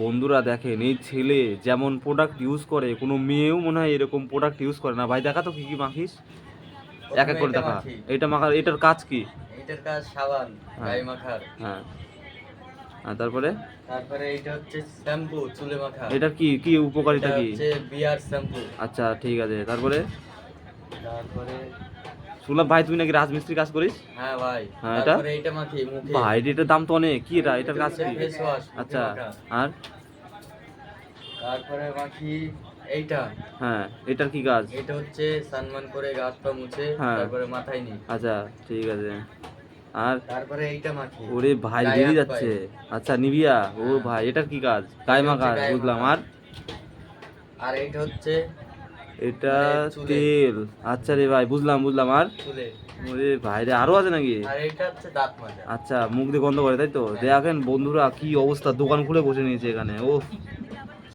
বন্ধুরা দেখেন এই ছেলে যেমন প্রোডাক্ট ইউজ করে কোনো মেয়েও মনে হয় এরকম প্রোডাক্ট ইউজ করে না। ভাই দেখা তো কি কি মাখিস, এক এক করে দেখা। এটা মাখার এটার কাজ কি? এটার কাজ সাবান হ্যাঁ গায়ে মাখার। হ্যাঁ। আর তারপরে তারপরে এটা হচ্ছে শ্যাম্পু চুলে মাখা। এটার কি কি উপকারিতা এটা কি? হচ্ছে বিয়ার শ্যাম্পু। আচ্ছা ঠিক আছে। তারপরে তারপরে শুনলাম ভাই তুই নাকি রাজমিস্ত্রি কাজ করিস। হ্যাঁ ভাই। হ্যাঁ এটা তারপরে এটা মাখি মুখে। ভাই এটার দাম তো অনেক, কি এটা, এটার এটা কাজ হচ্ছে কি? ফেস ওয়াশ আচ্ছা মাখা। আর তারপরে মাখি এইটা। হ্যাঁ এটার কি কাজ? এটা হচ্ছে স্নান করে গা হাত পা মুছে হ্যাঁ তারপরে মাথায় নি। আচ্ছা ঠিক আছে। আর তারপরে এইটা মাখি ওরে ভাই গায়ে বেরিয়ে হাত যাচ্ছে। পায়ে। আচ্ছা নিভিয়া, ও হ্যাঁ। ভাই এটার কি কাজ? গায়ে এটা হচ্ছে মাখা, গায়ে বুঝলাম। মাখা। আর আর এইটা হচ্ছে এটা মানে চুলে। তেল। আচ্ছা রে ভাই বুঝলাম বুঝলাম। আর চুলে। ওরে ভাই রে আরো আছে নাকি? আর এটা হচ্ছে দাঁত মাজা। আচ্ছা মুখ দিয়ে গন্ধ করে তাই তো। হ্যাঁ। দেখেন বন্ধুরা কি অবস্থা, দোকান খুলে বসে নিয়েছে এখানে। ও